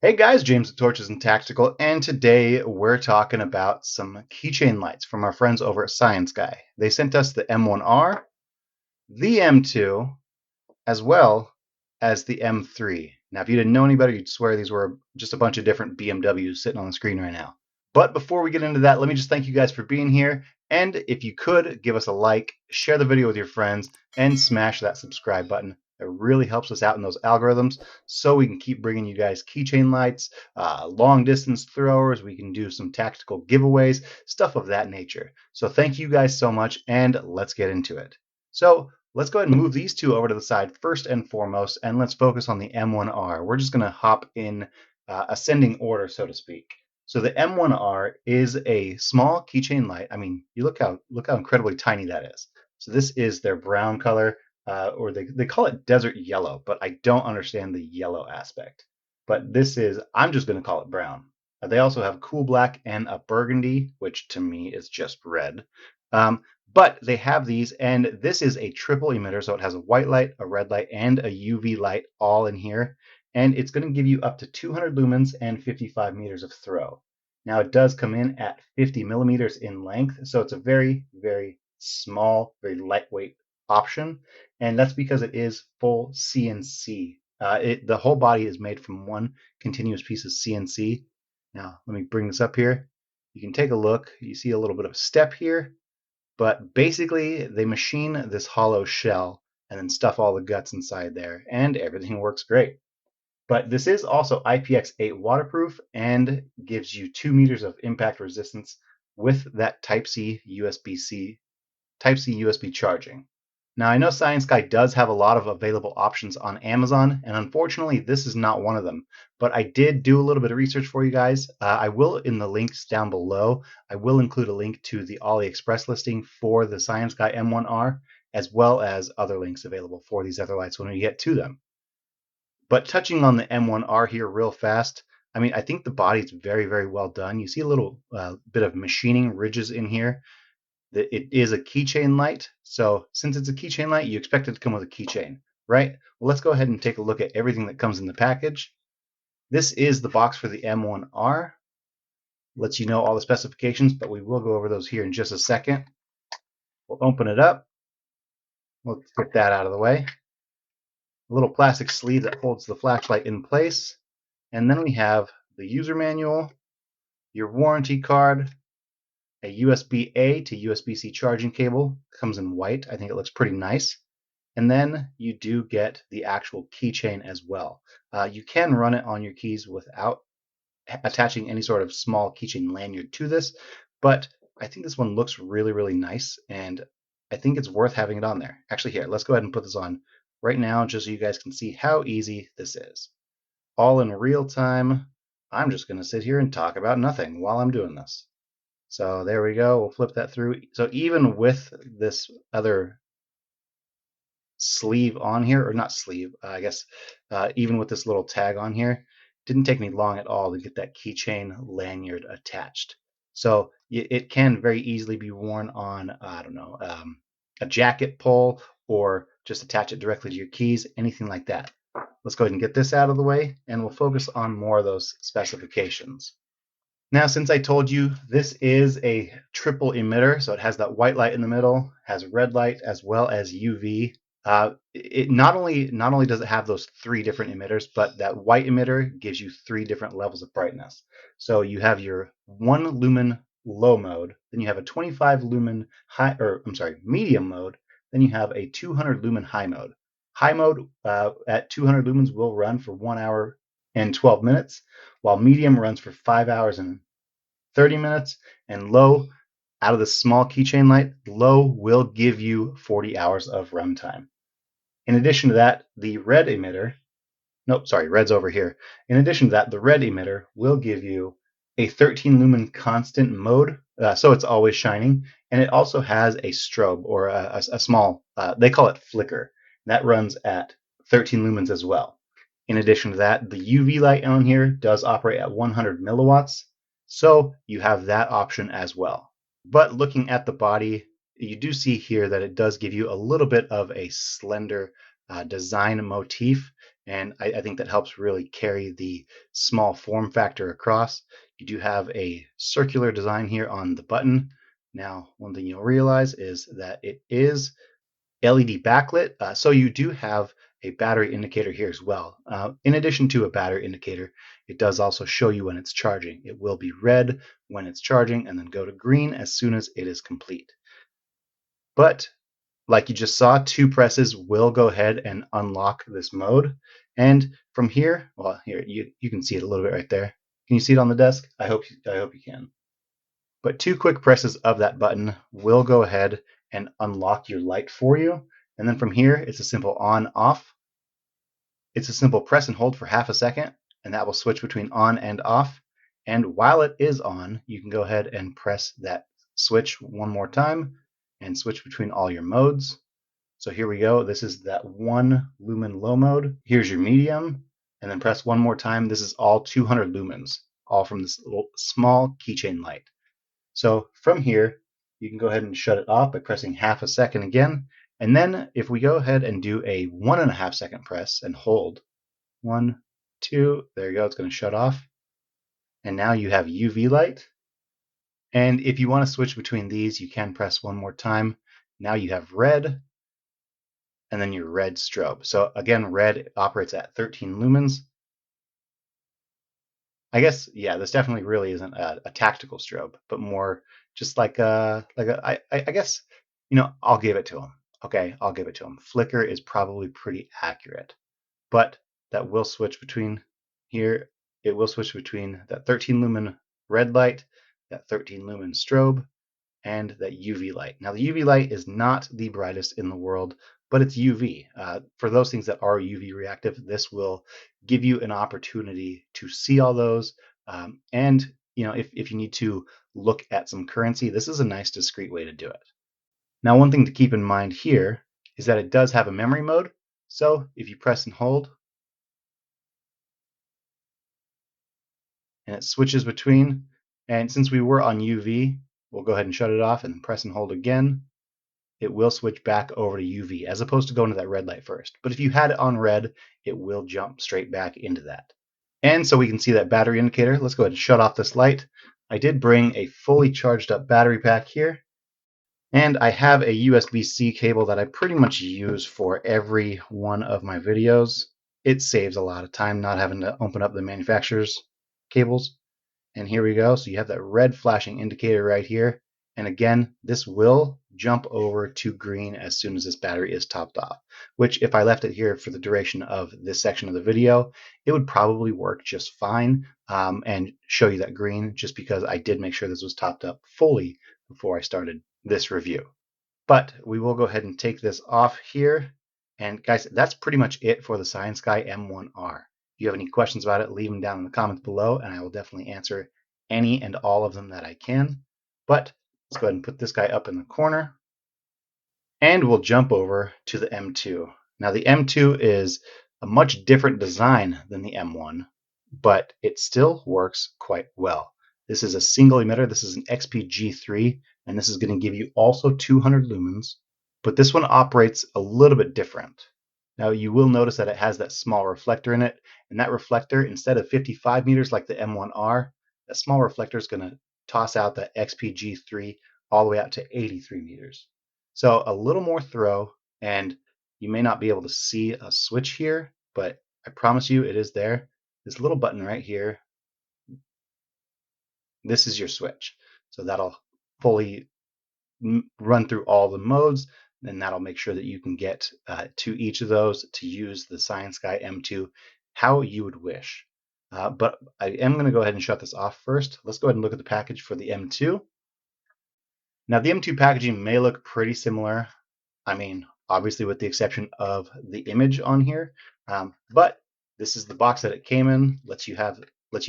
Hey guys, James with Torches and Tactical, and today we're talking about some keychain lights from our friends over at Cyansky. They sent us the M1R, the M2, as well as the M3. Now, if you didn't know any better, you'd swear these were just a bunch of different BMWs sitting on the screen right now. But before we get into that, let me just thank you guys for being here. And if you could, give us a like, share the video with your friends, and smash that subscribe button. It really helps us out in those algorithms so we can keep bringing you guys keychain lights, long distance throwers. We can do some tactical giveaways, stuff of that nature. So thank you guys so much, and let's get into it. So let's go ahead and move these two over to the side first and foremost, and let's focus on the M1R. We're just going to hop in ascending order, so to speak. So the M1R is a small keychain light. I mean, you look how incredibly tiny that is. So this is their brown color, or they call it desert yellow, but I don't understand the yellow aspect. But this is, I'm just going to call it brown. They also have cool black and a burgundy, which to me is just red. Um, but they have these, and this is a triple emitter, so it has a white light, a red light, and a UV light all in here. And it's going to give you up to 200 lumens and 55 meters of throw. Now it does come in at 50 millimeters in length, so it's a very, very small, very lightweight option, and that's because it is full CNC. The whole body is made from one continuous piece of CNC. Now let me bring this up here. You can take a look. You see a little bit of a step here, but basically, they machine this hollow shell and then stuff all the guts inside there, and everything works great. But this is also IPX8 waterproof and gives you 2 meters of impact resistance with that Type-C USB charging. Now, I know Science Guy does have a lot of available options on Amazon, and unfortunately, this is not one of them. But I did do a little bit of research for you guys. I will, in the links down below, I will include a link to the AliExpress listing for the Science Guy M1R, as well as other links available for these other lights when we get to them. But touching on the M1R here real fast, I mean, I think the body is very, very well done. You see a little bit of machining ridges in here. It is a keychain light. So since it's a keychain light, you expect it to come with a keychain, right? Well, let's go ahead and take a look at everything that comes in the package. This is the box for the M1R. Lets you know all the specifications, but we will go over those here in just a second. We'll open it up. We'll get that out of the way. A little plastic sleeve that holds the flashlight in place. And then we have the user manual, your warranty card, a USB-A to USB-C charging cable. Comes in white. I think it looks pretty nice. And then you do get the actual keychain as well. You can run it on your keys without attaching any sort of small keychain lanyard to this, but I think this one looks really, really nice, and I think it's worth having it on there. Actually, here, let's go ahead and put this on right now just so you guys can see how easy this is. All in real time. I'm just going to sit here and talk about nothing while I'm doing this. So there we go. We'll flip that through. So even with this other sleeve on here, or not sleeve, I guess, even with this little tag on here, didn't take me long at all to get that keychain lanyard attached. So it can very easily be worn on, I don't know, a jacket pull, or just attach it directly to your keys, anything like that. Let's go ahead and get this out of the way, and we'll focus on more of those specifications. Now, since I told you this is a triple emitter, so it has that white light in the middle, has red light as well as UV. It not only does it have those three different emitters, but that white emitter gives you three different levels of brightness. So you have your 1 lumen low mode, then you have a 25 lumen high, or I'm sorry, medium mode, then you have a 200 lumen high mode. High mode at 200 lumens will run for 1 hour and 12 minutes, while medium runs for 5 hours and 30 minutes, and low, out of the small keychain light, low will give you 40 hours of runtime. In addition to that, the red emitter, nope, sorry, red's over here. In addition to that, the red emitter will give you a 13 lumen constant mode, so it's always shining, and it also has a strobe, or a small, they call it flicker. That runs at 13 lumens as well. In addition to that, the UV light on here does operate at 100 milliwatts, so you have that option as well. But looking at the body, you do see here that it does give you a little bit of a slender design motif. and I think that helps really carry the small form factor across. You do have a circular design here on the button. Now, one thing you'll realize is that it is LED backlit, so you do have a battery indicator here as well. In addition to a battery indicator, it does also show you when it's charging. It will be red when it's charging and then go to green as soon as it is complete. But like you just saw, 2 presses will go ahead and unlock this mode. And from here, well, here you can see it a little bit right there. Can you see it on the desk? I hope you can. But 2 quick presses of that button will go ahead and unlock your light for you. And then from here, it's a simple on off. It's a simple press and hold for half a second, and that will switch between on and off. And while it is on, you can go ahead and press that switch one more time and switch between all your modes. So here we go. This is that 1 lumen low mode. Here's your medium, and then press one more time. This is all 200 lumens, all from this little small keychain light. So from here, you can go ahead and shut it off by pressing half a second again. And then if we go ahead and do a 1.5 second press and hold, 1, 2, there you go, it's going to shut off. And now you have UV light. And if you want to switch between these, you can press one more time. Now you have red, and then your red strobe. So again, red operates at 13 lumens. I guess, yeah, this definitely really isn't a tactical strobe, but more just I guess, I'll give it to him. Okay, I'll give it to him. Flicker is probably pretty accurate, but that will switch between here. It will switch between that 13 lumen red light, that 13 lumen strobe, and that UV light. Now, the UV light is not the brightest in the world, but it's UV. For those things that are UV reactive, this will give you an opportunity to see all those. And if you need to look at some currency, this is a nice discrete way to do it. Now, one thing to keep in mind here is that it does have a memory mode. So if you press and hold, and it switches between, and since we were on UV, we'll go ahead and shut it off and press and hold again. It will switch back over to UV as opposed to going to that red light first. But if you had it on red, it will jump straight back into that. And so we can see that battery indicator. Let's go ahead and shut off this light. I did bring a fully charged up battery pack here. And I have a USB-C cable that I pretty much use for every one of my videos. It saves a lot of time not having to open up the manufacturer's cables. And here we go. So you have that red flashing indicator right here. And again, this will jump over to green as soon as this battery is topped off, which if I left it here for the duration of this section of the video, it would probably work just fine and show you that green just because I did make sure this was topped up fully before I started this review. But we will go ahead and take this off here. And guys, that's pretty much it for the Cyansky M1R. If you have any questions about it, leave them down in the comments below, and I will definitely answer any and all of them that I can. But let's go ahead and put this guy up in the corner. And we'll jump over to the M2. Now the M2 is a much different design than the M1, but it still works quite well. This is a single emitter. This is an XPG3, and this is going to give you also 200 lumens, but this one operates a little bit different. Now you will notice that it has that small reflector in it, and that reflector, instead of 55 meters like the M1R, that small reflector is going to toss out that XPG3 all the way out to 83 meters. So a little more throw, and you may not be able to see a switch here, but I promise you it is there. This little button right here, this is your switch. So that'll fully run through all the modes, and that'll make sure that you can get to each of those to use the Cyansky M2 how you would wish. But I am going to go ahead and shut this off first. Let's go ahead and look at the package for the M2. Now the M2 packaging may look pretty similar. I mean, obviously with the exception of the image on here, but this is the box that it came in. Lets you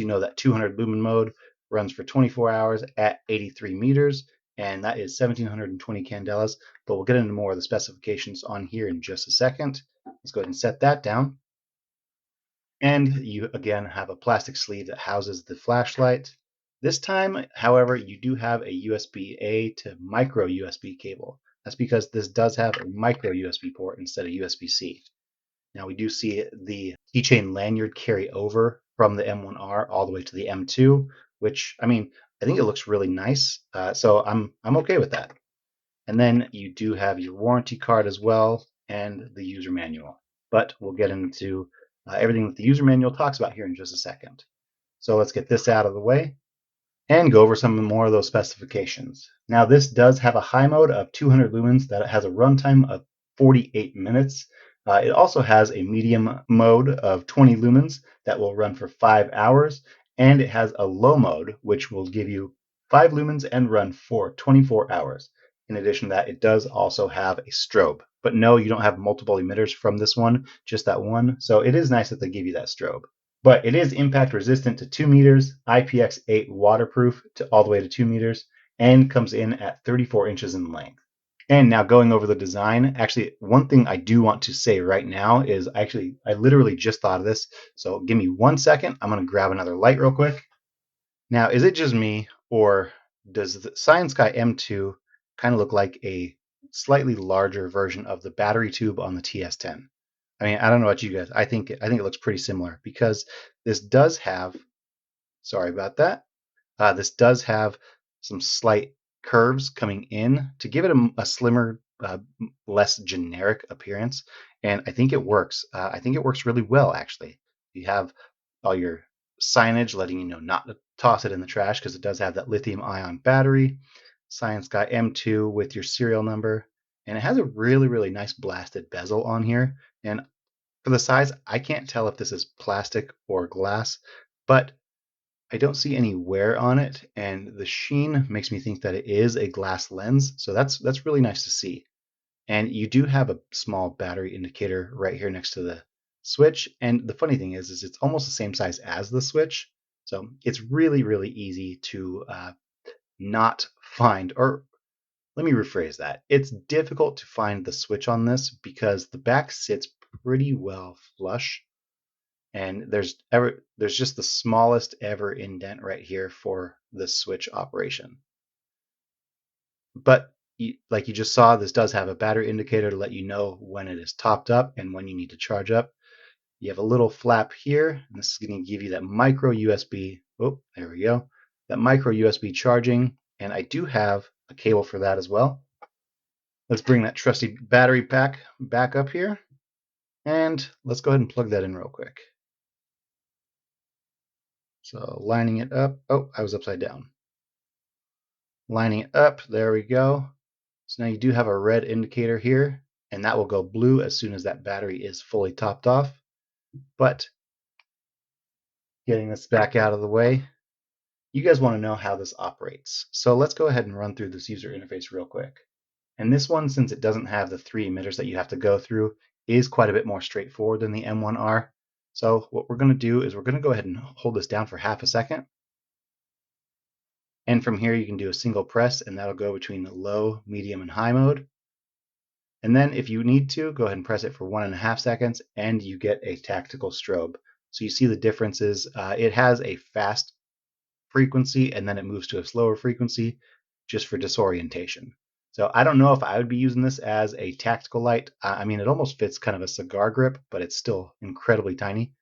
know that 200 lumen mode runs for 24 hours at 83 meters, and that is 1720 candelas. But we'll get into more of the specifications on here in just a second. Let's go ahead and set that down. And you again have a plastic sleeve that houses the flashlight. This time, however, you do have a USB-A to micro USB cable. That's because this does have a micro USB port instead of USB-C. Now we do see the keychain lanyard carry over from the M1R all the way to the M2, which I mean, I think it looks really nice. So I'm okay with that. And then you do have your warranty card as well and the user manual. But we'll get into everything that the user manual talks about here in just a second. So let's get this out of the way and go over some more of those specifications. Now, this does have a high mode of 200 lumens that has a runtime of 48 minutes. It also has a medium mode of 20 lumens that will run for 5 hours, and it has a low mode which will give you 5 lumens and run for 24 hours. In addition to that, it does also have a strobe. But no, you don't have multiple emitters from this one, just that one. So it is nice that they give you that strobe. But it is impact resistant to 2 meters, IPX8 waterproof to all the way to 2 meters, and comes in at 34 inches in length. And now going over the design, actually, one thing I do want to say right now is I literally just thought of this. So give me 1 second. I'm going to grab another light real quick. Now, is it just me, or does the Cyansky M2 kind of look like a slightly larger version of the battery tube on the TS10? I mean, I don't know about you guys. I think it looks pretty similar because this does have. Sorry about that. This does have some slight curves coming in to give it a slimmer, less generic appearance, and I think it works. I think it works really well, actually. You have all your signage letting you know not to toss it in the trash because it does have that lithium-ion battery. Cyansky M2 with your serial number, and it has a really, really nice blasted bezel on here. And for the size, I can't tell if this is plastic or glass, but I don't see any wear on it, and the sheen makes me think that it is a glass lens, so that's really nice to see. And you do have a small battery indicator right here next to the switch, and the funny thing is it's almost the same size as the switch, so it's really, really easy to not find, or let me rephrase that. It's difficult to find the switch on this because the back sits pretty well flush, and there's just the smallest ever indent right here for the switch operation. But like you just saw, this does have a battery indicator to let you know when it is topped up and when you need to charge up. You have a little flap here, and this is going to give you that micro USB. Oh, there we go. That micro USB charging, and I do have a cable for that as well. Let's bring that trusty battery pack back up here, and let's go ahead and plug that in real quick. So lining it up. Oh, I was upside down. Lining it up. There we go. So now you do have a red indicator here, and that will go blue as soon as that battery is fully topped off. But getting this back out of the way, you guys want to know how this operates. So let's go ahead and run through this user interface real quick. And this one, since it doesn't have the 3 emitters that you have to go through, is quite a bit more straightforward than the M1R. So what we're going to do is we're going to go ahead and hold this down for half a second. And from here, you can do a single press, and that'll go between the low, medium, and high mode. And then if you need to, go ahead and press it for 1.5 seconds, and you get a tactical strobe. So you see the differences. It has a fast frequency, and then it moves to a slower frequency just for disorientation. So I don't know if I would be using this as a tactical light. I mean, it almost fits kind of a cigar grip, but it's still incredibly tiny.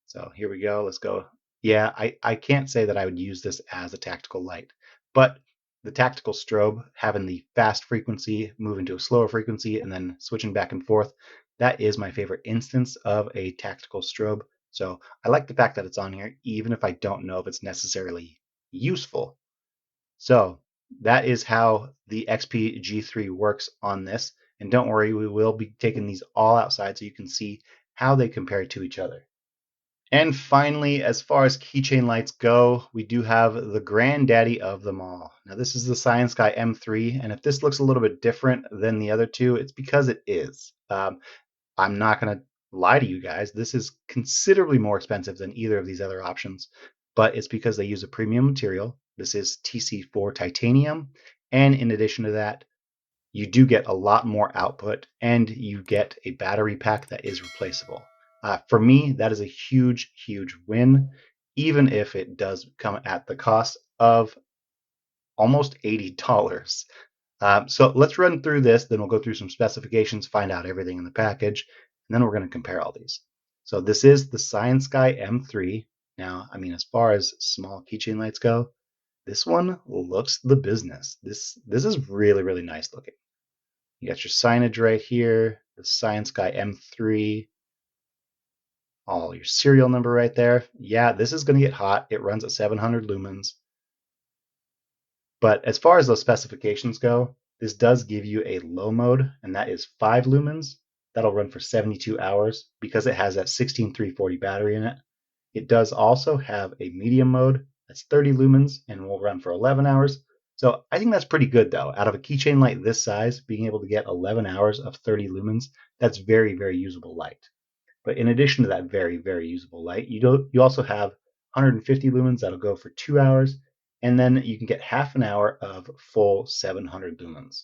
So here we go. Let's go. Yeah, I can't say that I would use this as a tactical light, but the tactical strobe, having the fast frequency, moving to a slower frequency, and then switching back and forth, that is my favorite instance of a tactical strobe. So I like the fact that it's on here, even if I don't know if it's necessarily useful. So that is how the XP G3 works on this. And don't worry, we will be taking these all outside so you can see how they compare to each other. And finally, as far as keychain lights go, we do have the granddaddy of them all. Now, this is the Cyansky M3, and if this looks a little bit different than the other two, it's because it is. I'm not going to lie to you guys. This is considerably more expensive than either of these other options, but it's because they use a premium material. This is TC4 titanium, and in addition to that, you do get a lot more output, and you get a battery pack that is replaceable. For me, that is a huge, huge win, even if it does come at the cost of almost $80. So let's run through this, then we'll go through some specifications, find out everything in the package, And then we're going to compare all these. So this is the Cyansky M3. Now, I mean, as far as small keychain lights go, this one looks the business. This is really, really nice looking. You got your signage right here, the Cyansky M3, all your serial number right there. Yeah, this is going to get hot. It runs at 700 lumens. But as far as those specifications go, this does give you a low mode, and that is 5 lumens. That'll run for 72 hours because it has that 16340 battery in it. It does also have a medium mode that's 30 lumens and will run for 11 hours. So I think that's pretty good though. Out of a keychain light this size, being able to get 11 hours of 30 lumens, that's very, very usable light. But in addition to that very, very usable light, you also have 150 lumens that'll go for 2 hours, and then you can get half an hour of full 700 lumens.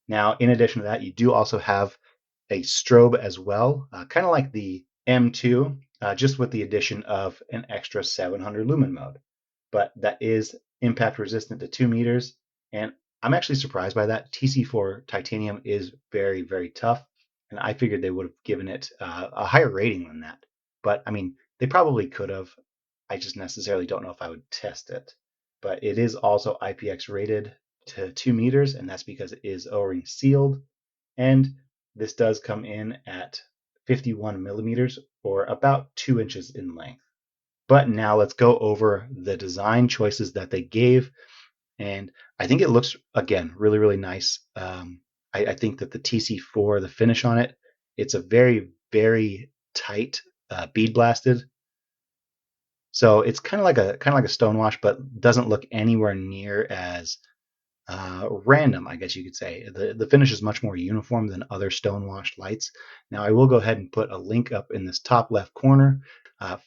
Now, in addition to that, you do also have a strobe as well, kind of like the M2, just with the addition of an extra 700 lumen mode. But that is impact resistant to 2 meters, and I'm actually surprised by that. TC4 titanium is very, very tough, and I figured they would have given it a higher rating than that. But I mean, they probably could have. I just necessarily don't know if I would test it. But it is also IPX rated to 2 meters, and that's because it is O-ring sealed. And this does come in at 51 millimeters, or about 2 inches in length. But now let's go over the design choices that they gave. And I think it looks, again, really, really nice. I think that the TC4, the finish on it, it's a very, very tight bead blasted. So it's kind of like a stonewash, but doesn't look anywhere near as random, I guess you could say. The finish is much more uniform than other stonewashed lights. Now I will go ahead and put a link up in this top left corner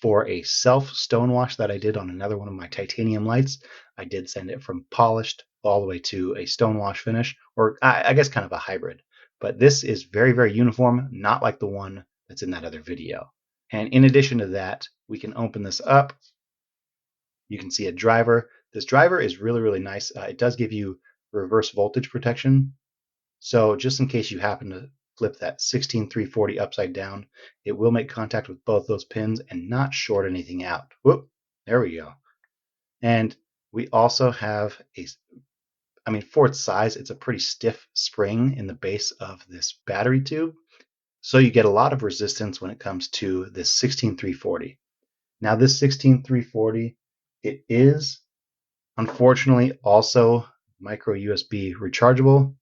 for a self stonewash that I did on another one of my titanium lights. I did send it from polished all the way to a stonewash finish, or I guess kind of a hybrid. But this is very, very uniform, not like the one that's in that other video. And in addition to that, we can open this up. You can see a driver. This driver is really, really nice. It does give you reverse voltage protection. So just in case you happen to flip that 16340 upside down, it will make contact with both those pins and not short anything out. Whoop, there we go. And we also have for its size, it's a pretty stiff spring in the base of this battery tube. So you get a lot of resistance when it comes to this 16340. Now this 16340, it is unfortunately also micro USB rechargeable,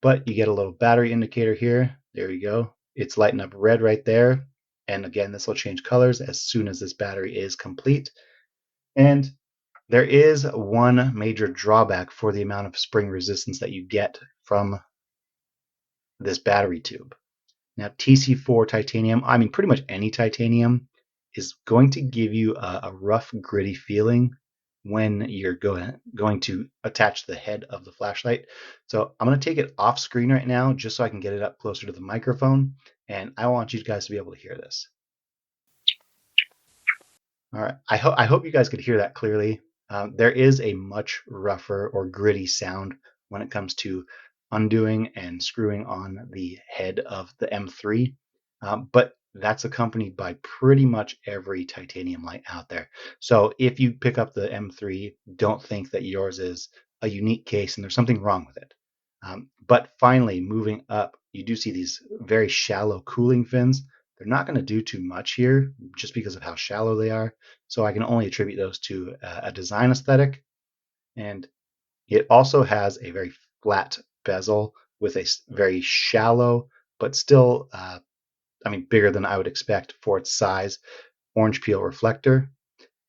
but you get a little battery indicator here. There you go. It's lighting up red right there. And again, this will change colors as soon as this battery is complete. And there is one major drawback for the amount of spring resistance that you get from this battery tube. Now, TC4 titanium, pretty much any titanium, is going to give you a rough, gritty feeling when you're going to attach the head of the flashlight. So I'm going to take it off screen right now just so I can get it up closer to the microphone, and I want you guys to be able to hear this. All right, I hope you guys could hear that clearly. There is a much rougher or gritty sound when it comes to undoing and screwing on the head of the M3, but that's accompanied by pretty much every titanium light out there. So if you pick up the M3, don't think that yours is a unique case and there's something wrong with it. But finally, moving up, you do see these very shallow cooling fins. They're not going to do too much here just because of how shallow they are. So I can only attribute those to a design aesthetic. And it also has a very flat bezel with a very shallow, but still, bigger than I would expect for its size, orange peel reflector.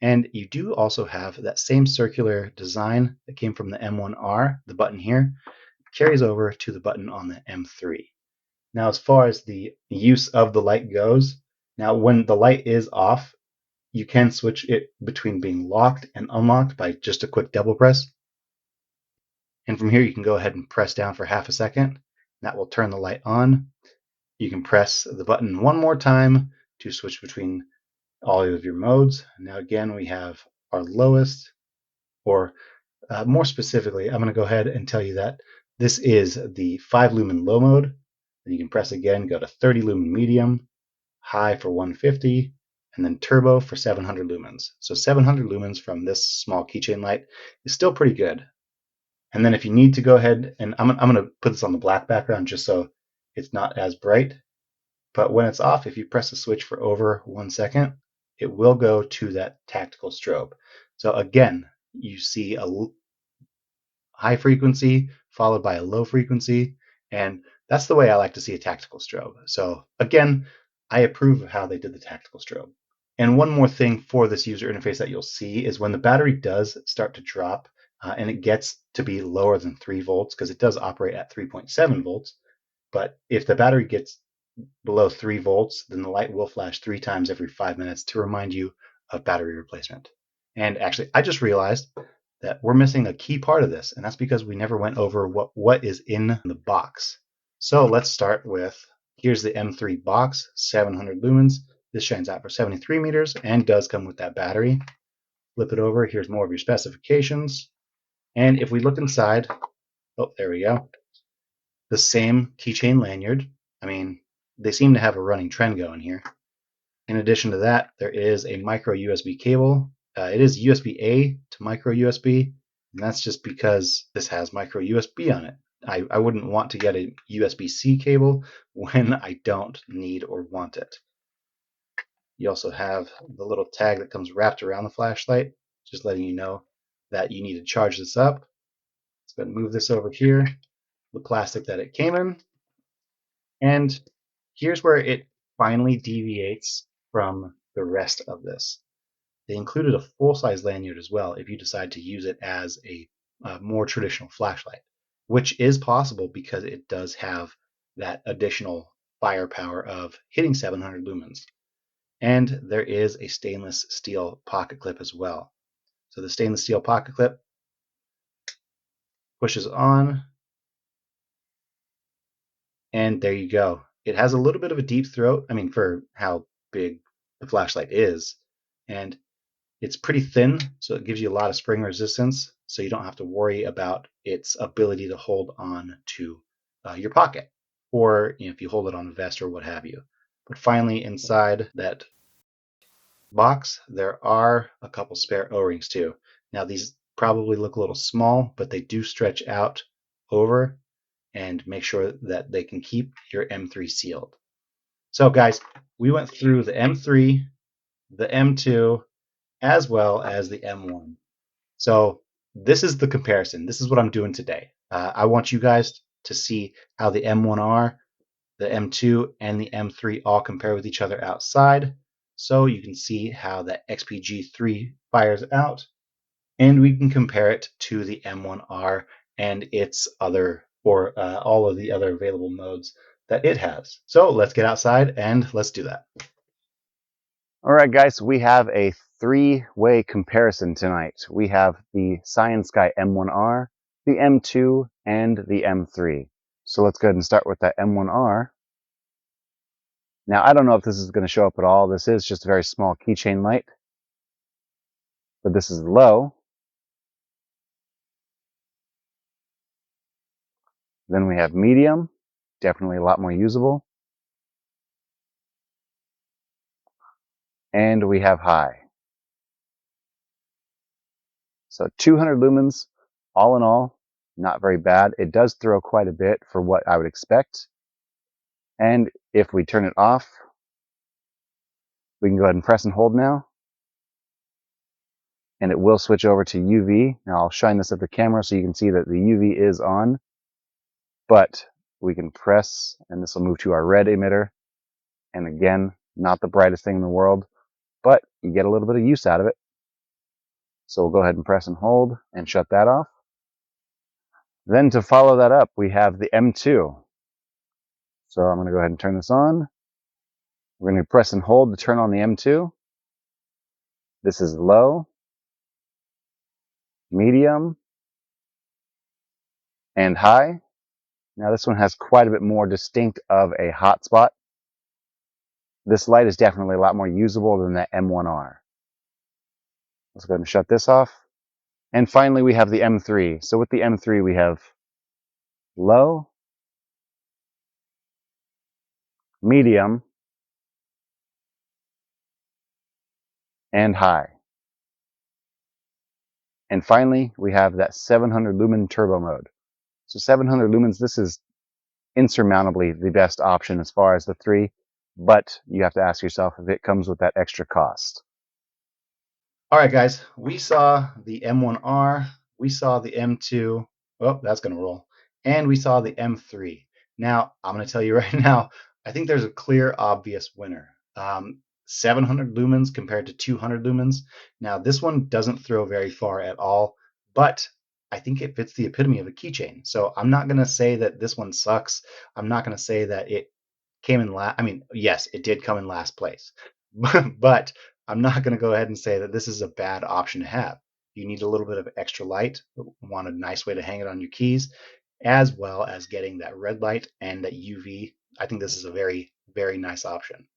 And you do also have that same circular design that came from the M1R, the button here, carries over to the button on the M3. Now, as far as the use of the light goes, now when the light is off, you can switch it between being locked and unlocked by just a quick double press. And from here, you can go ahead and press down for half a second. That will turn the light on. You can press the button one more time to switch between all of your modes. Now, again, we have our lowest, or more specifically, I'm going to go ahead and tell you that this is the 5 lumen low mode. Then you can press again, go to 30 lumen medium, high for 150, and then turbo for 700 lumens. So 700 lumens from this small keychain light is still pretty good. And then if you need to go ahead, and I'm going to put this on the black background just so it's not as bright, but when it's off, if you press the switch for over 1 second, it will go to that tactical strobe. So again, you see a high frequency followed by a low frequency, and that's the way I like to see a tactical strobe. So again, I approve of how they did the tactical strobe. And one more thing for this user interface that you'll see is when the battery does start to drop and it gets to be lower than 3 volts, because it does operate at 3.7 volts, but if the battery gets below 3 volts, then the light will flash 3 times every 5 minutes to remind you of battery replacement. And actually, I just realized that we're missing a key part of this, and that's because we never went over what is in the box. So let's start with, here's the M3 box, 700 lumens. This shines out for 73 meters and does come with that battery. Flip it over, here's more of your specifications. And if we look inside, oh, there we go. The same keychain lanyard. I mean, they seem to have a running trend going here. In addition to that, there is a micro USB cable. It is USB-A to micro USB, and that's just because this has micro USB on it. I wouldn't want to get a USB-C cable when I don't need or want it. You also have the little tag that comes wrapped around the flashlight, just letting you know that you need to charge this up. Let's go ahead and move this over here, the plastic that it came in. And here's where it finally deviates from the rest of this. They included a full-size lanyard as well if you decide to use it as a more traditional flashlight, which is possible because it does have that additional firepower of hitting 700 lumens. And there is a stainless steel pocket clip as well. So the stainless steel pocket clip pushes on, and there you go. It has a little bit of a deep throat, I mean, for how big the flashlight is. And it's pretty thin, so it gives you a lot of spring resistance, so you don't have to worry about its ability to hold on to your pocket, or if you hold it on a vest or what have you. But finally, inside that box, there are a couple spare O-rings too. Now, these probably look a little small, but they do stretch out over and make sure that they can keep your M3 sealed. So guys, we went through the M3, the M2, as well as the M1. So this is the comparison. This is what I'm doing today. I want you guys to see how the M1R, the M2, and the M3 all compare with each other outside. So you can see how the XPG3 fires out, and we can compare it to the M1R and its other, or all of the other available modes that it has. So let's get outside and let's do that. All right, guys, we have a three-way comparison tonight. We have the Cyansky M1R, the M2, and the M3. So let's go ahead and start with that M1R. Now, I don't know if this is going to show up at all. This is just a very small keychain light, but this is low. Then we have medium, definitely a lot more usable. And we have high. So 200 lumens, all in all, not very bad. It does throw quite a bit for what I would expect. And if we turn it off, we can go ahead and press and hold now. And it will switch over to UV. Now I'll shine this at the camera so you can see that the UV is on. But we can press, and this will move to our red emitter. And again, not the brightest thing in the world, but you get a little bit of use out of it. So we'll go ahead and press and hold and shut that off. Then to follow that up, we have the M2. So I'm going to go ahead and turn this on. We're going to press and hold to turn on the M2. This is low, medium, and high. Now this one has quite a bit more distinct of a hotspot. This light is definitely a lot more usable than the M1R. Let's go ahead and shut this off. And finally we have the M3. So with the M3 we have low, medium, and high. And finally, we have that 700 lumen turbo mode. So 700 lumens, this is insurmountably the best option as far as the three, but you have to ask yourself if it comes with that extra cost. All right, guys, we saw the M1R, we saw the M2. Oh, that's going to roll. And we saw the M3. Now, I'm going to tell you right now, I think there's a clear, obvious winner. 700 lumens compared to 200 lumens. Now, this one doesn't throw very far at all, but I think it fits the epitome of a keychain. So I'm not going to say that this one sucks. I'm not going to say that it came in last. I mean, yes, it did come in last place, but I'm not going to go ahead and say that this is a bad option to have. You need a little bit of extra light, want a nice way to hang it on your keys, as well as getting that red light and that UV. I think this is a very, very nice option.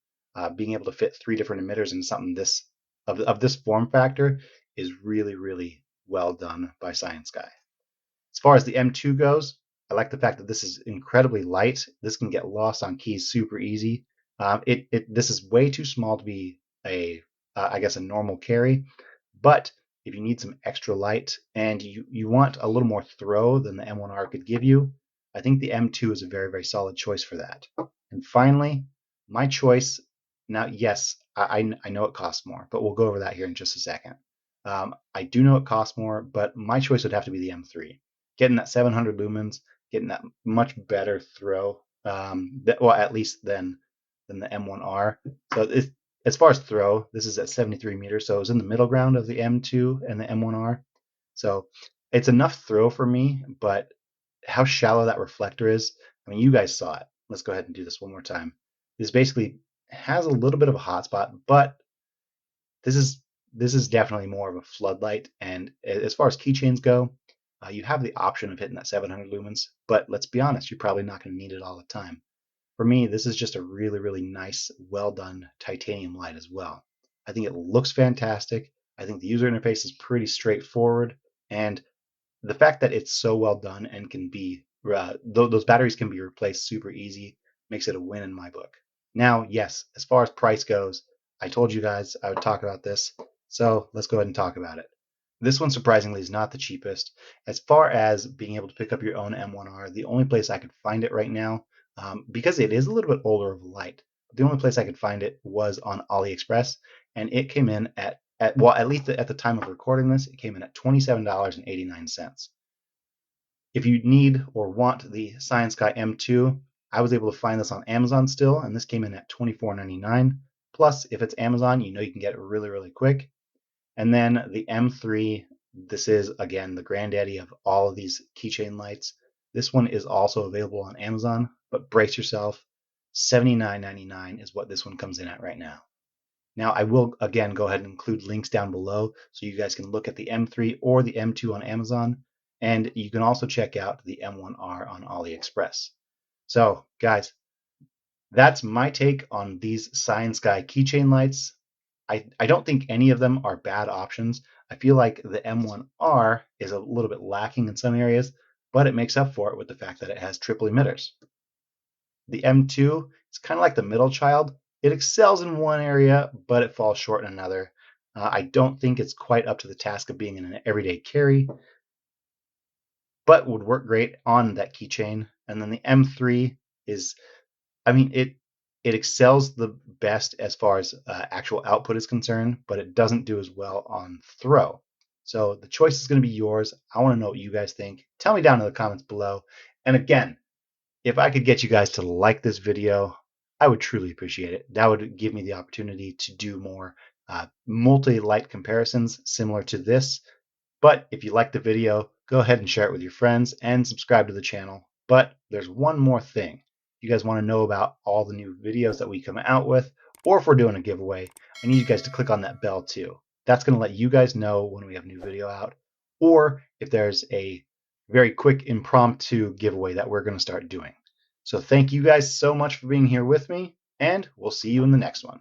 Being able to fit three different emitters into something this of this form factor is really, really well done by Cyansky. As far as the M2 goes, I like the fact that this is incredibly light. This can get lost on keys super easy. This is way too small to be I guess, a normal carry. But if you need some extra light and you want a little more throw than the M1R could give you, I think the M2 is a very, very solid choice for that. And finally, my choice. Now, yes, I know it costs more, but we'll go over that here in just a second. I do know it costs more, but my choice would have to be the M3. Getting that 700 lumens, getting that much better throw, well, at least than the M1R. So as far as throw, this is at 73 meters, so it was in the middle ground of the M2 and the M1R. So it's enough throw for me, but how shallow that reflector is, I mean, you guys saw it. Let's go ahead and do this one more time. This basically has a little bit of a hotspot, but this is definitely more of a floodlight. And as far as keychains go, you have the option of hitting that 700 lumens, but let's be honest, you're probably not going to need it all the time. For me, this is just a really, really nice, well done titanium light as well. I think it looks fantastic. I think the user interface is pretty straightforward, and the fact that it's so well done and can be those batteries can be replaced super easy makes it a win in my book. Now, yes, as far as price goes, I told you guys I would talk about this, so let's go ahead and talk about it. This one surprisingly is not the cheapest. As far as being able to pick up your own M1R, the only place I could find it right now, because it is a little bit older of a light, the only place I could find it was on AliExpress, and it came in at well, at least at the time of recording this, it came in at $27.89. If you need or want the Cyansky M2, I was able to find this on Amazon still, and this came in at $24.99. Plus, if it's Amazon, you know you can get it really, really quick. And then the M3, this is again the granddaddy of all of these keychain lights. This one is also available on Amazon, but brace yourself, $79.99 is what this one comes in at right now. Now, I will again go ahead and include links down below so you guys can look at the M3 or the M2 on Amazon, and you can also check out the M1R on AliExpress. So, guys, that's my take on these Cyansky keychain lights. I don't think any of them are bad options. I feel like the M1R is a little bit lacking in some areas, but it makes up for it with the fact that it has triple emitters. The M2 is kind of like the middle child. It excels in one area, but it falls short in another. I don't think it's quite up to the task of being an everyday carry, but would work great on that keychain. And then the M3 is, I mean, it excels the best as far as actual output is concerned, but it doesn't do as well on throw. So the choice is going to be yours. I want to know what you guys think. Tell me down in the comments below. And again, if I could get you guys to like this video, I would truly appreciate it. That would give me the opportunity to do more multi-light comparisons similar to this. But if you like the video, go ahead and share it with your friends and subscribe to the channel. But there's one more thing. If you guys want to know about all the new videos that we come out with, or if we're doing a giveaway, I need you guys to click on that bell too. That's going to let you guys know when we have a new video out, or if there's a very quick impromptu giveaway that we're going to start doing. So thank you guys so much for being here with me, and we'll see you in the next one.